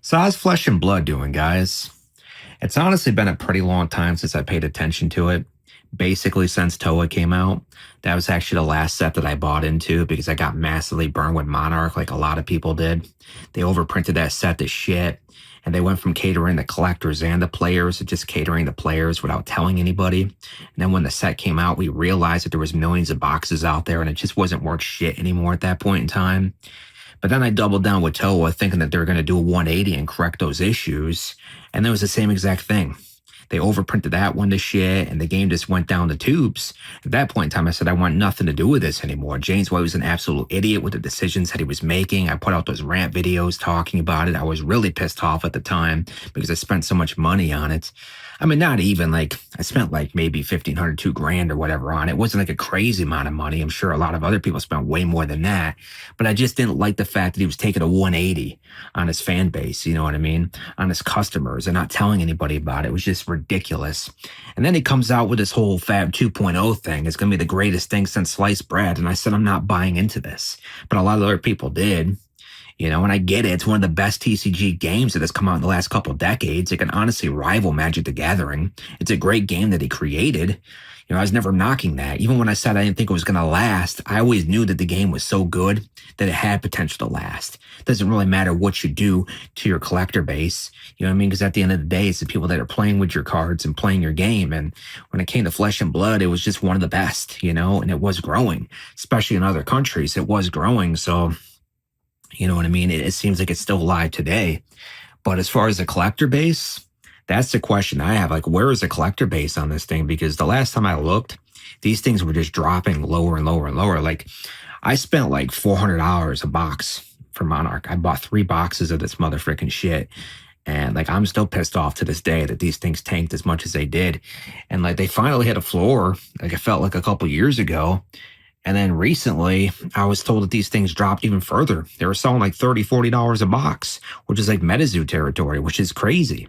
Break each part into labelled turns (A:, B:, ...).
A: So how's Flesh and Blood doing, guys? It's honestly been a pretty long time since I paid attention to it. Basically, since Toa came out, that was actually the last set that I bought into because I got massively burned with Monarch, like a lot of people did. They overprinted that set to shit, and they went from catering the collectors and the players to just catering the players without telling anybody. And then when the set came out, we realized that there was millions of boxes out there, and it just wasn't worth shit anymore at that point in time. But then I doubled down with Toa, thinking that they were going to do a 180 and correct those issues. And that was the same exact thing. They overprinted that one to shit, and the game just went down the tubes. At that point in time, I said, I want nothing to do with this anymore. James White was an absolute idiot with the decisions that he was making. I put out those rant videos talking about it. I was really pissed off at the time because I spent so much money on it. I mean, not even like I spent like maybe 1,500, 2 grand or whatever on it. It wasn't like a crazy amount of money. I'm sure a lot of other people spent way more than that, but I just didn't like the fact that he was taking a 180 on his fan base. You know what I mean? On his customers and not telling anybody about it. It was just ridiculous. And then he comes out with this whole Fab 2.0 thing. It's going to be the greatest thing since sliced bread. And I said, I'm not buying into this, but a lot of other people did. And I get it. It's one of the best TCG games that has come out in the last couple of decades. It can honestly rival Magic the Gathering. It's a great game that he created. I was never knocking that. Even when I said I didn't think it was going to last, I always knew that the game was so good that it had potential to last. It doesn't really matter what you do to your collector base. You know what I mean? Because at the end of the day, it's the people that are playing with your cards and playing your game. And when it came to Flesh and Blood, it was just one of the best, and it was growing, especially in other countries. It was growing. So, you know what I mean? It seems like it's still alive today. But as far as the collector base, that's the question I have. Like, where is the collector base on this thing? Because the last time I looked, these things were just dropping lower and lower and lower. Like, I spent like $400 a box for Monarch. I bought 3 boxes of this motherfucking shit. And like, I'm still pissed off to this day that these things tanked as much as they did. And like, they finally hit a floor, like it felt like a couple years ago. And then recently, I was told that these things dropped even further. They were selling like $30, $40 a box, which is like MetaZoo territory, which is crazy.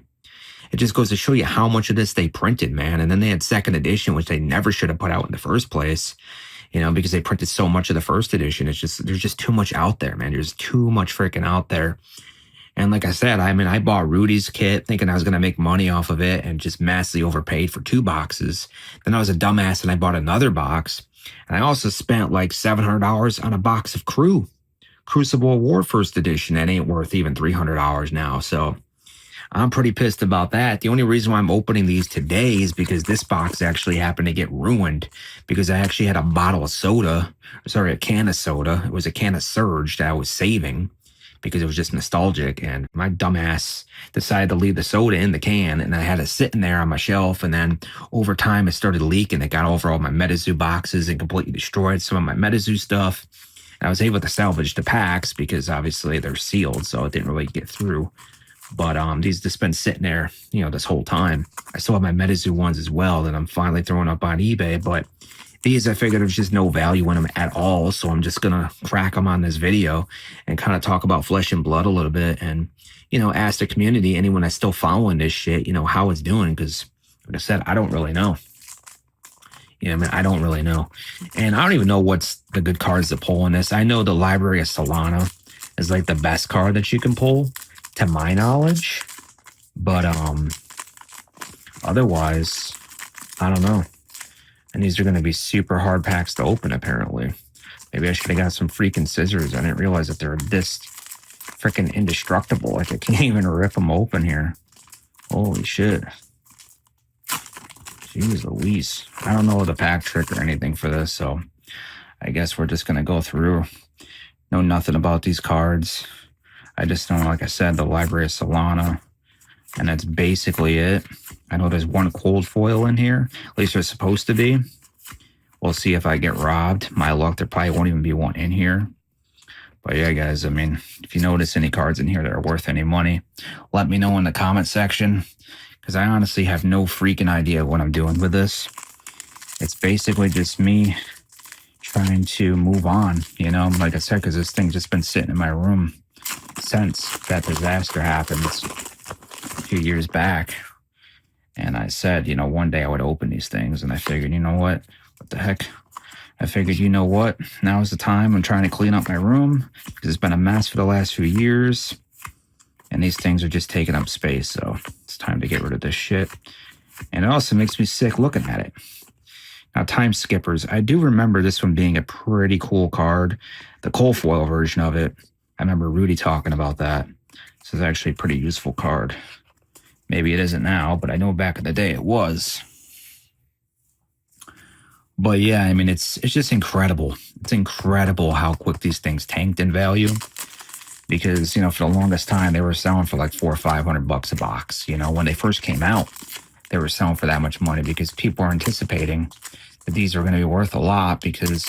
A: It just goes to show you how much of this they printed, man. And then they had second edition, which they never should have put out in the first place, because they printed so much of the first edition. There's just too much out there, man. There's too much freaking out there. And like I said, I bought Rudy's kit thinking I was going to make money off of it and just massively overpaid for 2 boxes. Then I was a dumbass and I bought another box. And I also spent like $700 on a box of Crucible War first edition. That ain't worth even $300 now. So I'm pretty pissed about that. The only reason why I'm opening these today is because this box actually happened to get ruined because I actually had a can of soda. It was a can of Surge that I was saving because it was just nostalgic. And my dumbass decided to leave the soda in the can, and I had it sitting there on my shelf. And then over time, it started leaking. It got over all my MetaZoo boxes and completely destroyed some of my MetaZoo stuff. And I was able to salvage the packs because obviously they're sealed, so it didn't really get through. But these just been sitting there, this whole time. I still have my MetaZoo ones as well that I'm finally throwing up on eBay, but these, I figured there's just no value in them at all, so I'm just going to crack them on this video and kind of talk about Flesh and Blood a little bit and, ask the community, anyone that's still following this shit, how it's doing, because, like I said, I don't really know. I don't really know. And I don't even know what's the good cards to pull in this. I know the Library of Solana is like the best card that you can pull, to my knowledge. But otherwise, I don't know. And these are going to be super hard packs to open, apparently. Maybe I should have got some freaking scissors. I didn't realize that they're this freaking indestructible. Like, I can't even rip them open here. Holy shit. Jeez Louise. I don't know the pack trick or anything for this, so I guess we're just going to go through. Know nothing about these cards. I just know, like I said, the Library of Solana. And that's basically it. I know there's one cold foil in here. At least there's supposed to be. We'll see if I get robbed. My luck, there probably won't even be one in here. But yeah, guys, if you notice any cards in here that are worth any money, let me know in the comment section. Because I honestly have no freaking idea what I'm doing with this. It's basically just me trying to move on, like I said, because this thing's just been sitting in my room since that disaster happened a few years back. And I said, one day I would open these things. And I figured, what the heck? I figured, now is the time. I'm trying to clean up my room because it's been a mess for the last few years. And these things are just taking up space, so it's time to get rid of this shit. And it also makes me sick looking at it. Now, Time Skippers. I do remember this one being a pretty cool card. The coal foil version of it. I remember Rudy talking about that. This is actually a pretty useful card. Maybe it isn't now, but I know back in the day it was. But yeah, I mean, it's just incredible. It's incredible how quick these things tanked in value. Because, you know, for the longest time, they were selling for like $400 or $500 a box. You know, when they first came out, they were selling for that much money because people are anticipating that these are going to be worth a lot, because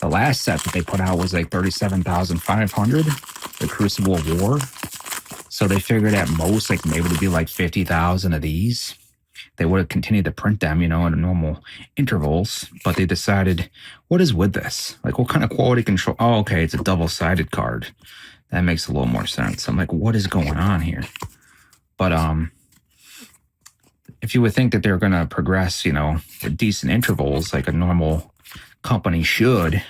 A: the last set that they put out was like $37,500, the Crucible of War. So they figured at most, like maybe it'd be like 50,000 of these. They would have continued to print them, you know, in normal intervals, but they decided, what is with this? Like, what kind of quality control? Oh, okay, it's a double-sided card. That makes a little more sense. I'm like, what is going on here? But if you would think that they're going to progress, you know, at decent intervals like a normal company should,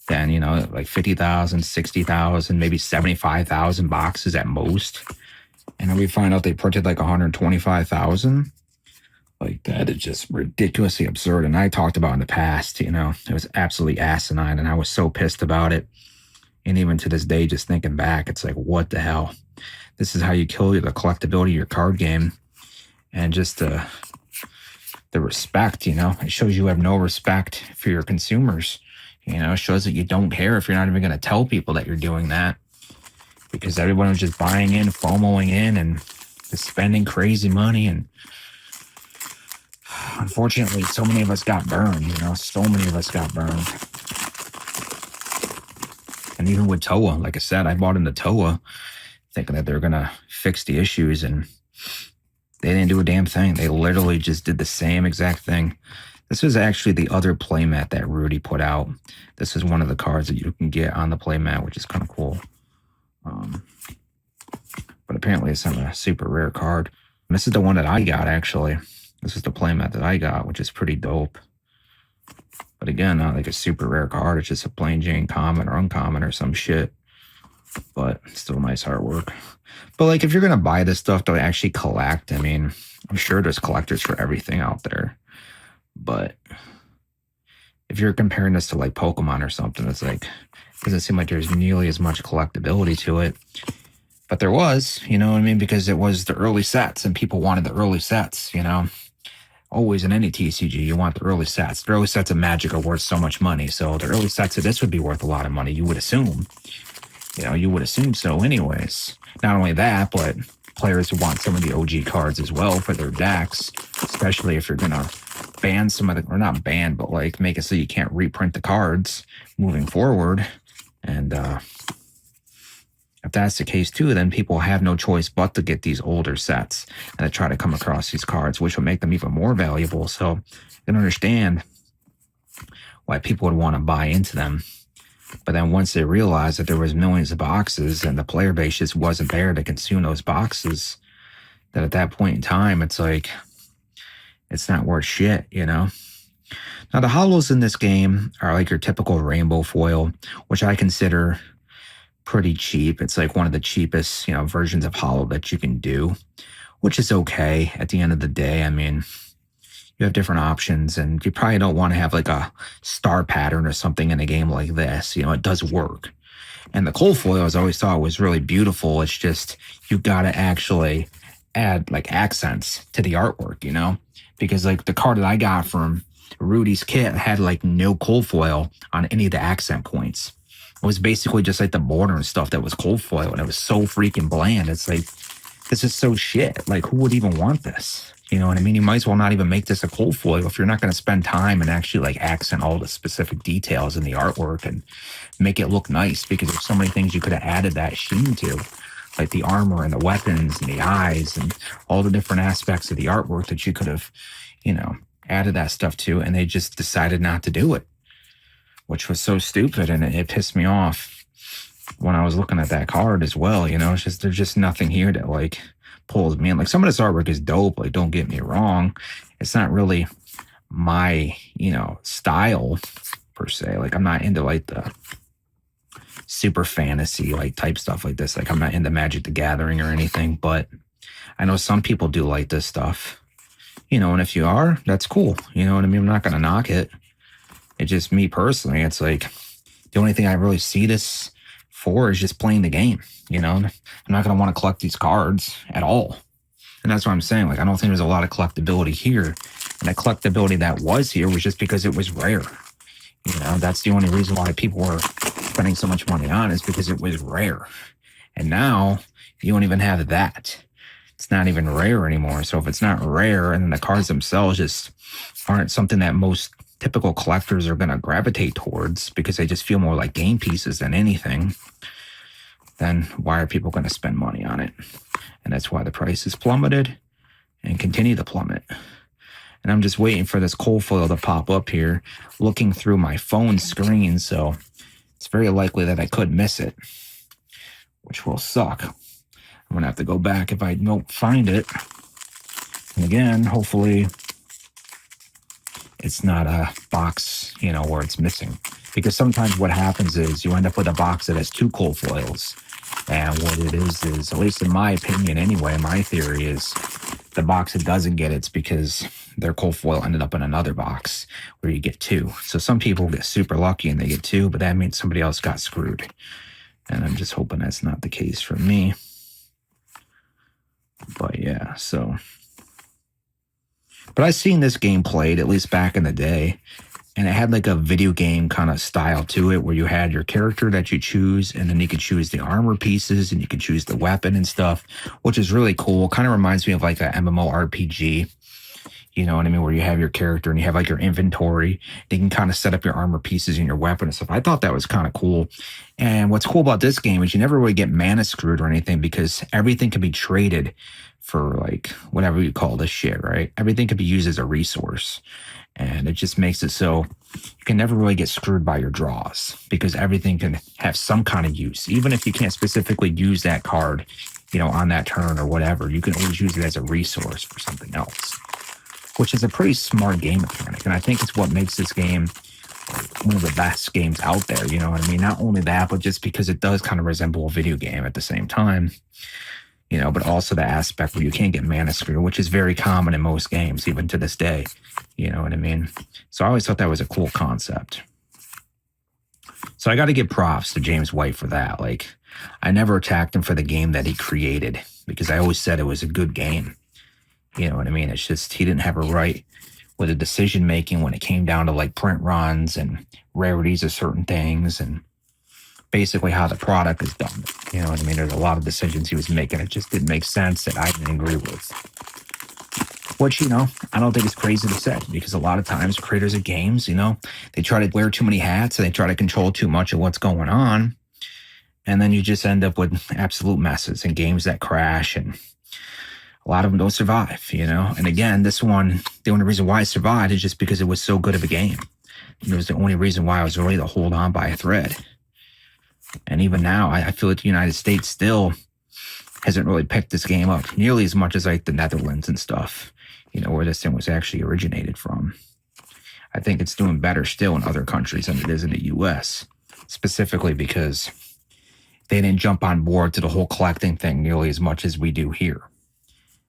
A: then, you know, like 50,000, 60,000, maybe 75,000 boxes at most. And then we find out they printed like 125,000. Like, that is just ridiculously absurd. And I talked about in the past, you know, it was absolutely asinine, and I was so pissed about it. And even to this day, just thinking back, it's like, what the hell? This is how you kill the collectability of your card game. And just the respect, you know, it shows you have no respect for your consumers. You know, it shows that you don't care if you're not even going to tell people that you're doing that, because everyone was just buying in, FOMOing in, and just spending crazy money. And unfortunately, so many of us got burned, you know, so many of us got burned. And even with Toa, like I said, I bought into Toa thinking that they're going to fix the issues, and they didn't do a damn thing. They literally just did the same exact thing. This was actually the other playmat that Rudy put out. This is one of the cards that you can get on the playmat, which is kind of cool. But apparently it's not a super rare card. And this is the one that I got, actually. This is the playmat that I got, which is pretty dope. But again, not like a super rare card. It's just a plain Jane common or uncommon or some shit. But still nice artwork. But like, if you're going to buy this stuff to actually collect, I mean, I'm sure there's collectors for everything out there. But if you're comparing this to like Pokemon or something, it's like, it doesn't seem like there's nearly as much collectability to it. But there was, you know what I mean? Because it was the early sets and people wanted the early sets, you know? Always in any TCG, you want the early sets. The early sets of Magic are worth so much money. So the early sets of this would be worth a lot of money, you would assume. You know, you would assume so anyways. Not only that, but players who want some of the OG cards as well for their decks, especially if you're going to ban some of the, or not ban, but like make it so you can't reprint the cards moving forward. And if that's the case too, then people have no choice but to get these older sets and to try to come across these cards, which will make them even more valuable. So you can understand why people would want to buy into them. But then once they realized that there was millions of boxes and the player base just wasn't there to consume those boxes, that at that point in time, it's like, it's not worth shit, you know? Now, the holos in this game are like your typical rainbow foil, which I consider pretty cheap. It's like one of the cheapest, you know, versions of holo that you can do, which is okay at the end of the day. I mean, you have different options, and you probably don't want to have like a star pattern or something in a game like this. You know, it does work. And the coal foils I always thought was really beautiful. It's just, you got to actually add like accents to the artwork, you know, because like the card that I got from Rudy's kit had like no coal foil on any of the accent points. It was basically just like the border and stuff that was coal foil, and it was so freaking bland. It's like, this is so shit. Like, who would even want this? You know what I mean? You might as well not even make this a coal foil if you're not going to spend time and actually like accent all the specific details in the artwork and make it look nice, because there's so many things you could have added that sheen to, like the armor and the weapons and the eyes and all the different aspects of the artwork that you could have, you know, added that stuff to, and they just decided not to do it, which was so stupid, and it pissed me off when I was looking at that card as well. You know, it's just, there's just nothing here that like pulls me in. Like, some of this artwork is dope, like, don't get me wrong. It's not really my, you know, style per se. Like, I'm not into like the super fantasy like type stuff like this. Like I'm not into Magic the Gathering or anything, but I know some people do like this stuff. You know, and if you are, that's cool. You know what I mean? I'm not going to knock it. It's just me personally. It's like the only thing I really see this for is just playing the game. You know, I'm not going to want to collect these cards at all. And that's what I'm saying. Like, I don't think there's a lot of collectability here. And the collectability that was here was just because it was rare. You know, that's the only reason why people were spending so much money on it, is because it was rare. And now you don't even have that. It's not even rare anymore. So if it's not rare, and then the cards themselves just aren't something that most typical collectors are going to gravitate towards because they just feel more like game pieces than anything, then why are people going to spend money on it? And that's why the price has plummeted and continue to plummet. And I'm just waiting for this cold foil to pop up here, looking through my phone screen. So it's very likely that I could miss it, which will suck. I'm going to have to go back if I don't find it. And again, hopefully it's not a box, you know, where it's missing. Because sometimes what happens is you end up with a box that has two cold foils. And what it is, at least in my opinion anyway, my theory is the box that doesn't get it's because their cold foil ended up in another box where you get two. So some people get super lucky and they get two, but that means somebody else got screwed. And I'm just hoping that's not the case for me. But yeah, so. But I've seen this game played, at least back in the day. And it had like a video game kind of style to it where you had your character that you choose, and then you could choose the armor pieces and you could choose the weapon and stuff, which is really cool. Kind of reminds me of like an MMORPG, you know what I mean? Where you have your character and you have like your inventory. You can kind of set up your armor pieces and your weapon and stuff. I thought that was kind of cool. And what's cool about this game is you never really get mana screwed or anything because everything can be traded for like whatever you call this shit, right? Everything can be used as a resource. And it just makes it so you can never really get screwed by your draws because everything can have some kind of use. Even if you can't specifically use that card, you know, on that turn or whatever, you can always use it as a resource for something else, which is a pretty smart game mechanic. And I think it's what makes this game one of the best games out there. You know what I mean? Not only that, but just because it does kind of resemble a video game at the same time. You know, but also the aspect where you can't get mana screwed, which is very common in most games, even to this day. You know what I mean? So I always thought that was a cool concept. So I got to give props to James White for that. Like, I never attacked him for the game that he created because I always said it was a good game. You know what I mean? It's just he didn't have a right with the decision making when it came down to like print runs and rarities of certain things and basically how the product is done. You know what I mean? There's a lot of decisions he was making. It just didn't make sense that I didn't agree with. Which, you know, I don't think it's crazy to say because a lot of times creators of games, you know, they try to wear too many hats and they try to control too much of what's going on. And then you just end up with absolute messes and games that crash and a lot of them don't survive, you know? And again, this one, the only reason why it survived is just because it was so good of a game. It was the only reason why I was ready to hold on by a thread. And even now, I feel like the United States still hasn't really picked this game up nearly as much as like the Netherlands and stuff, you know, where this thing was actually originated from. I think it's doing better still in other countries than it is in the US, specifically because they didn't jump on board to the whole collecting thing nearly as much as we do here.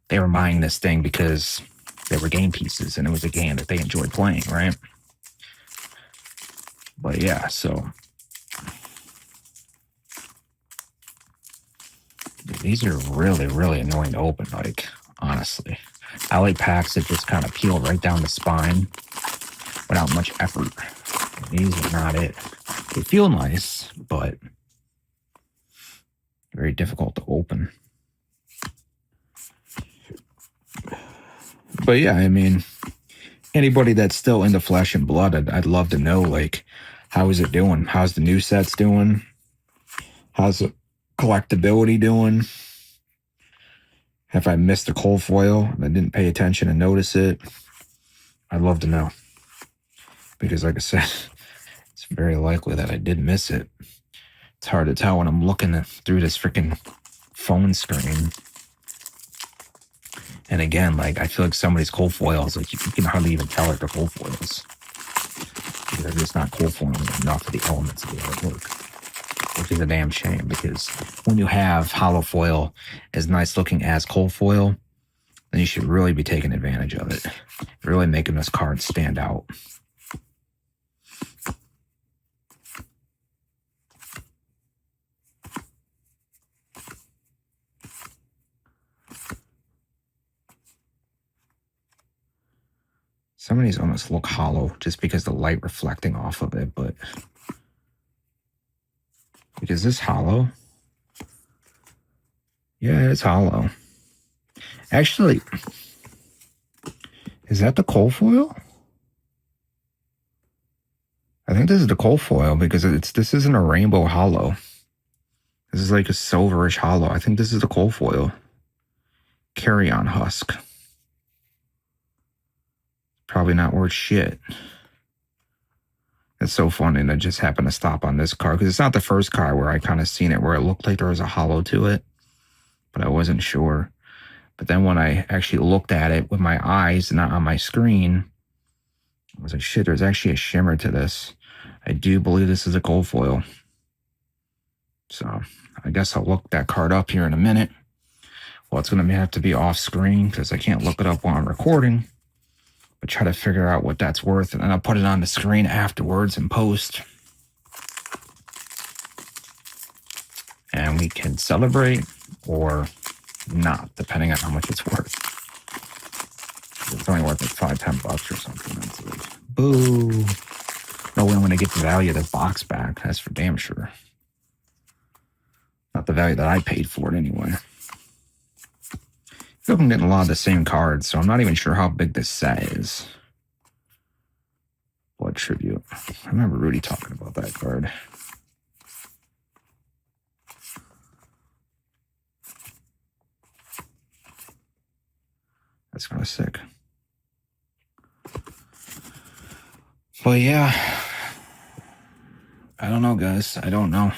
A: They were buying this thing because they were game pieces and it was a game that they enjoyed playing, right? But yeah, so these are really, really annoying to open, like, honestly. I like packs that just kind of peel right down the spine without much effort. These are not it. They feel nice, but very difficult to open. But yeah, I mean, anybody that's still into Flesh and Blood, I'd love to know, like, how is it doing? How's the new sets doing? How's the collectability doing? Have I missed a cold foil and I didn't pay attention and notice it? I'd love to know. Because like I said, it's very likely that I did miss it. It's hard to tell when I'm looking through this freaking phone screen. And again, like, I feel like some of these cold foils, like, you can hardly even tell if they're cold foils. They're just not cold foiling enough of the elements of the artwork. which is a damn shame because when you have hollow foil as nice looking as cold foil, then you should really be taking advantage of it. Really making this card stand out. Some of these almost look hollow just because the light reflecting off of it, but is this hollow? Yeah, it's hollow. Actually, is that the cold foil? I think this is the cold foil because this isn't a rainbow hollow. This is like a silverish hollow. I think this is the cold foil. Carry-on husk. Probably not worth shit. It's so funny that I just happened to stop on this card because it's not the first card where I kind of seen it where it looked like there was a hollow to it, but I wasn't sure. But then when I actually looked at it with my eyes, not on my screen, I was like, shit, there's actually a shimmer to this. I do believe this is a cold foil. So I guess I'll look that card up here in a minute. Well, it's going to have to be off screen because I can't look it up while I'm recording. But try to figure out what that's worth, and then I'll put it on the screen afterwards and post. And we can celebrate or not, depending on how much it's worth. It's only worth like $5-10 or something. That's like, boo. No way I'm going to get the value of this box back. That's for damn sure. Not the value that I paid for it anyway. I feel like I'm getting a lot of the same cards, so I'm not even sure how big this set is. Blood Tribute. I remember Rudy talking about that card. That's kind of sick. But yeah, I don't know, guys. I don't know.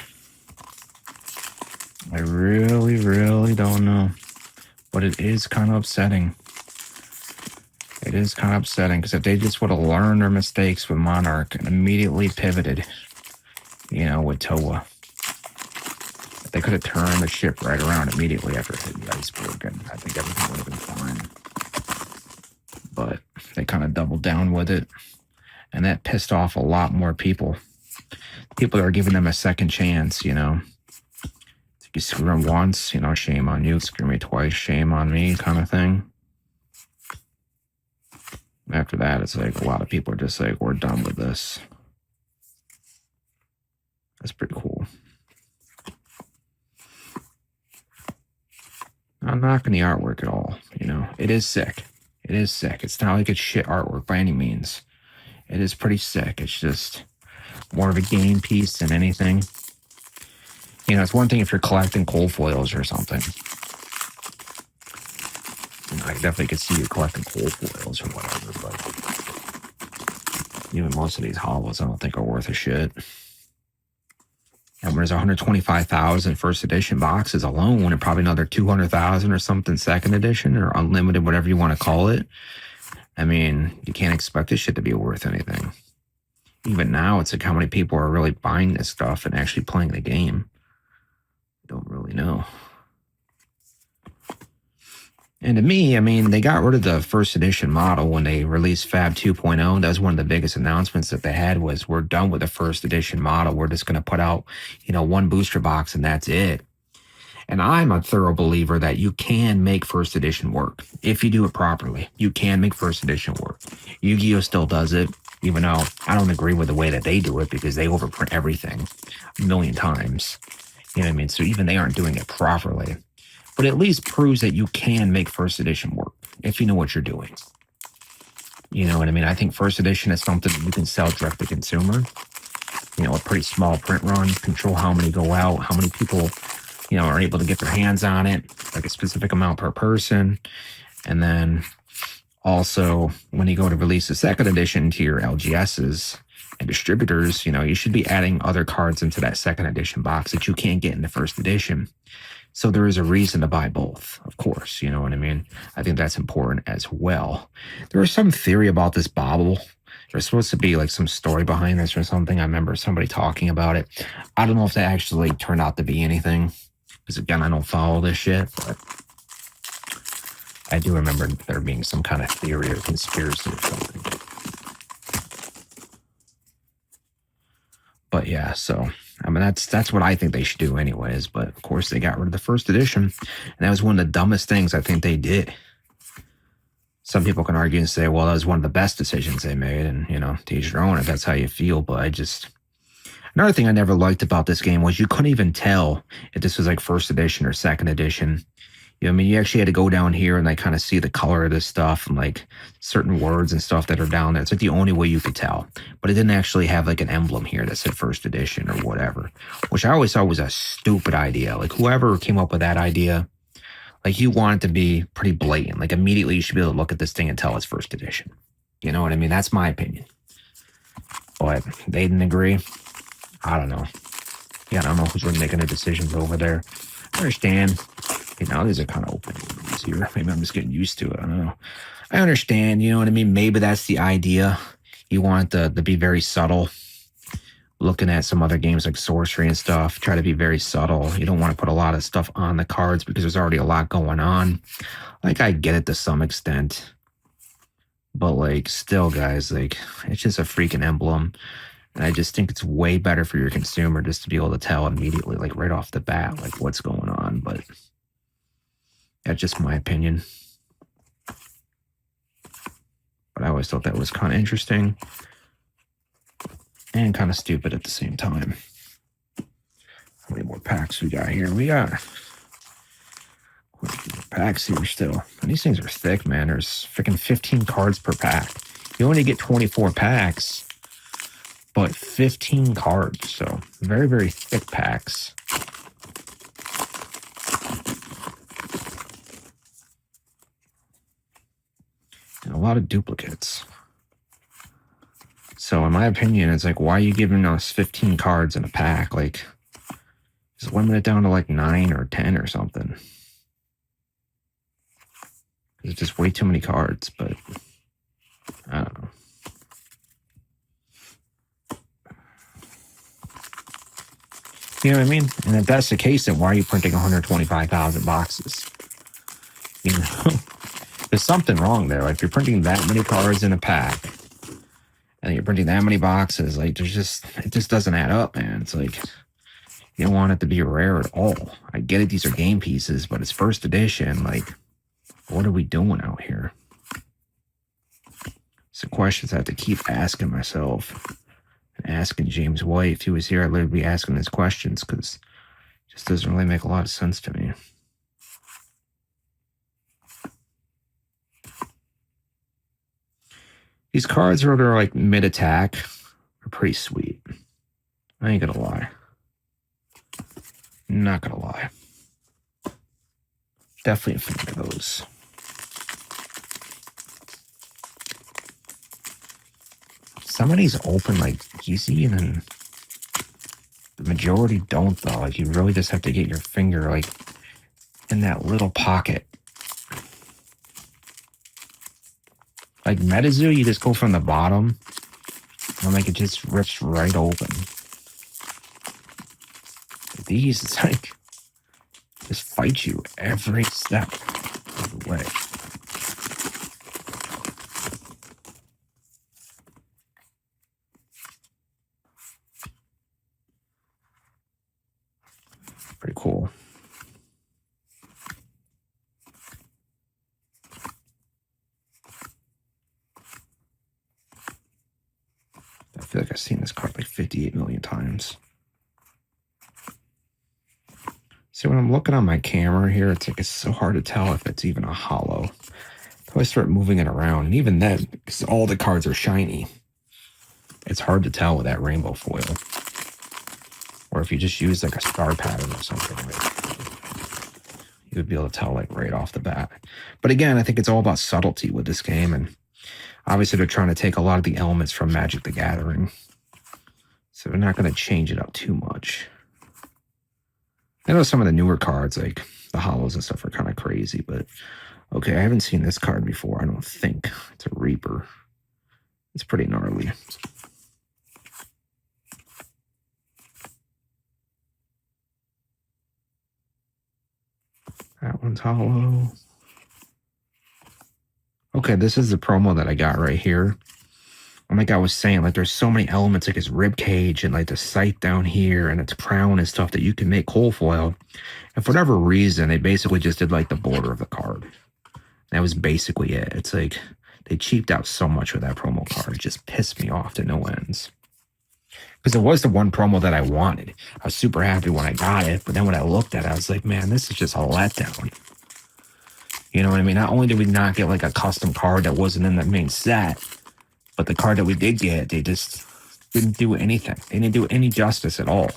A: I really, really don't know. But it is kind of upsetting. It is kind of upsetting because if they just would have learned their mistakes with Monarch and immediately pivoted, with Toa, if they could have turned the ship right around immediately after hitting the iceberg, and I think everything would have been fine. But they kind of doubled down with it, and that pissed off a lot more people. People that are giving them a second chance, You screw them once, shame on you. Screw me twice, shame on me, kind of thing. After that, it's like a lot of people are just like, we're done with this. That's pretty cool. I'm not knocking the artwork at all, It is sick. It is sick. It's not like it's shit artwork by any means. It is pretty sick. It's just more of a game piece than anything. It's one thing if you're collecting cold foils or something. I definitely could see you collecting cold foils or whatever, but even most of these hollows I don't think are worth a shit. And there's 125,000 first edition boxes alone, and probably another 200,000 or something second edition or unlimited, whatever you want to call it. I mean, you can't expect this shit to be worth anything. Even now, it's like how many people are really buying this stuff and actually playing the game. Don't really know. And to me, they got rid of the first edition model when they released Fab 2.0. That was one of the biggest announcements that they had was, we're done with the first edition model. We're just going to put out, one booster box and that's it. And I'm a thorough believer that you can make first edition work. If you do it properly, you can make first edition work. Yu-Gi-Oh! Still does it, even though I don't agree with the way that they do it because they overprint everything a million times. So even they aren't doing it properly. But at least proves that you can make first edition work if you know what you're doing. You know what I mean? I think first edition is something that you can sell direct to consumer. A pretty small print run, control how many go out, how many people, are able to get their hands on it, like a specific amount per person. And then also when you go to release the second edition to your LGSs and distributors, you should be adding other cards into that second edition box that you can't get in the first edition. So there is a reason to buy both, of course, you know what I mean? I think that's important as well. There was some theory about this bobble, There's supposed to be like some story behind this or something. I remember somebody talking about it. I don't know if that actually turned out to be anything, because again, I don't follow this shit, but I do remember there being some kind of theory or conspiracy or something. But yeah, so I mean that's what I think they should do anyways. But of course they got rid of the first edition, and that was one of the dumbest things I think they did. Some people can argue and say, well, that was one of the best decisions they made, and you know, to each their own if that's how you feel. But another thing I never liked about this game was you couldn't even tell if this was like first edition or second edition. You know, I mean, you actually had to go down here and like kind of see the color of this stuff and like certain words and stuff that are down there. It's like the only way you could tell. But it didn't actually have like an emblem here that said first edition or whatever, which I always thought was a stupid idea. Like whoever came up with that idea, like you want it to be pretty blatant. Like immediately you should be able to look at this thing and tell it's first edition. You know what I mean? That's my opinion. But they didn't agree. I don't know. Yeah, I don't know who's really making the decisions over there. I understand. You know, these are kind of open easier. Maybe I'm just getting used to it. I don't know. I understand, you know what I mean? Maybe that's the idea. You want it to be very subtle. Looking at some other games like Sorcery and stuff, try to be very subtle. You don't want to put a lot of stuff on the cards because there's already a lot going on. Like, I get it to some extent. But, like, still, guys, like, it's just a freaking emblem. And I just think it's way better for your consumer just to be able to tell immediately, like, right off the bat, like, what's going on. But that's just my opinion. But I always thought that was kind of interesting and kind of stupid at the same time. How many more packs we got here? We got quite a few packs here still. And these things are thick, man. There's freaking 15 cards per pack. You only get 24 packs, but 15 cards. So very, very thick packs. And a lot of duplicates. So in my opinion, it's like, why are you giving us 15 cards in a pack? Like, just limit it down to like 9 or 10 or something. It's just way too many cards, but I don't know. You know what I mean? And if that's the case, then why are you printing 125,000 boxes? You know, there's something wrong there. Like, if you're printing that many cards in a pack, and you're printing that many boxes, like, it just doesn't add up, man. It's like, you don't want it to be rare at all. I get it, these are game pieces, but it's first edition. Like, what are we doing out here? Some questions I have to keep asking myself. And asking James White. If he was here, I'd literally be asking his questions, because it just doesn't really make a lot of sense to me. These cards that are like mid-attack are pretty sweet. I ain't gonna lie. Not gonna lie. Definitely a fan of those. Some of these open like easy, and then the majority don't, though. Like, you really just have to get your finger like in that little pocket. Like MetaZoo, you just go from the bottom and like it just rips right open. These, it's like, just fight you every step of the way. Pretty cool. I feel like I've seen this card like 58 million times. See, when I'm looking on my camera here, it's like, it's so hard to tell if it's even a hollow. Until I start moving it around, and even then, because all the cards are shiny, it's hard to tell with that rainbow foil. Or if you just use like a star pattern or something, like, you would be able to tell like right off the bat. But again, I think it's all about subtlety with this game, and obviously they're trying to take a lot of the elements from Magic the Gathering, so they're not going to change it up too much. I know some of the newer cards, like the hollows and stuff, are kind of crazy, but okay, I haven't seen this card before, I don't think. It's a Reaper. It's pretty gnarly. That one's hollow. Okay, this is the promo that I got right here. And like I was saying, like there's so many elements, like his rib cage and like the sight down here and its crown and stuff that you can make whole foil. And for whatever reason, they basically just did like the border of the card. That was basically it. It's like they cheaped out so much with that promo card. It just pissed me off to no ends. Because it was the one promo that I wanted. I was super happy when I got it. But then when I looked at it, I was like, man, this is just a letdown. You know what I mean? Not only did we not get like a custom card that wasn't in the main set, but the card that we did get, they just didn't do anything. They didn't do any justice at all.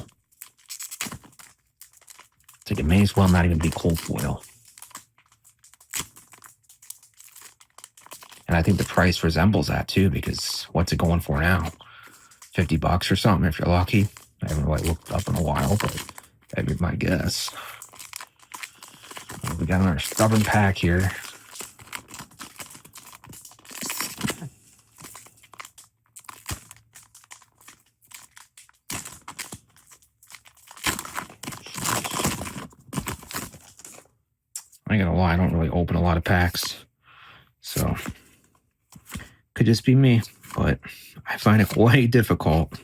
A: It's like it may as well not even be cold foil. And I think the price resembles that too, because what's it going for now? $50 or something if you're lucky. I haven't really looked up in a while, but that'd be my guess. We got another stubborn pack here. I ain't gonna lie, I don't really open a lot of packs. So, could just be me, but I find it way difficult.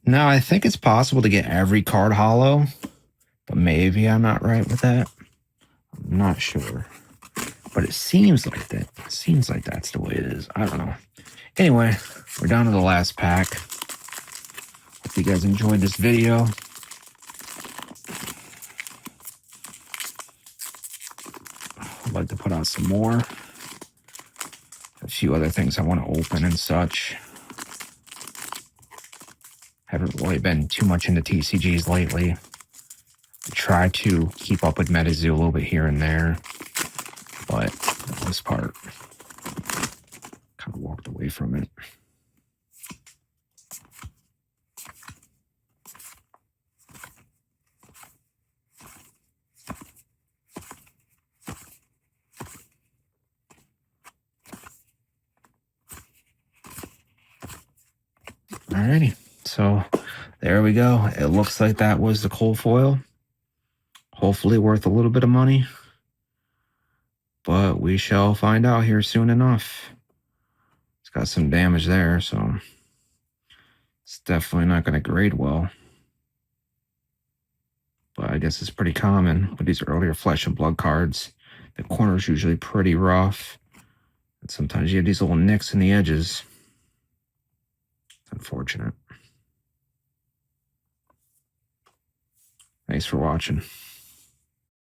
A: Now, I think it's possible to get every card hollow, but maybe I'm not right with that. I'm not sure. But it seems like that. It seems like that's the way it is. I don't know. Anyway, we're down to the last pack. Hope you guys enjoyed this video. I'd like to put out some more. A few other things I want to open and such. Haven't really been too much into TCGs lately. I try to keep up with MetaZoo a little bit here and there, but for the most part, kind of walked away from it. Alrighty, so there we go. It looks like that was the cold foil. Hopefully worth a little bit of money, but we shall find out here soon enough. It's got some damage there, so it's definitely not going to grade well. But I guess it's pretty common with these earlier Flesh and Blood cards. The corner's usually pretty rough, and sometimes you have these little nicks in the edges. Unfortunate. Thanks for watching.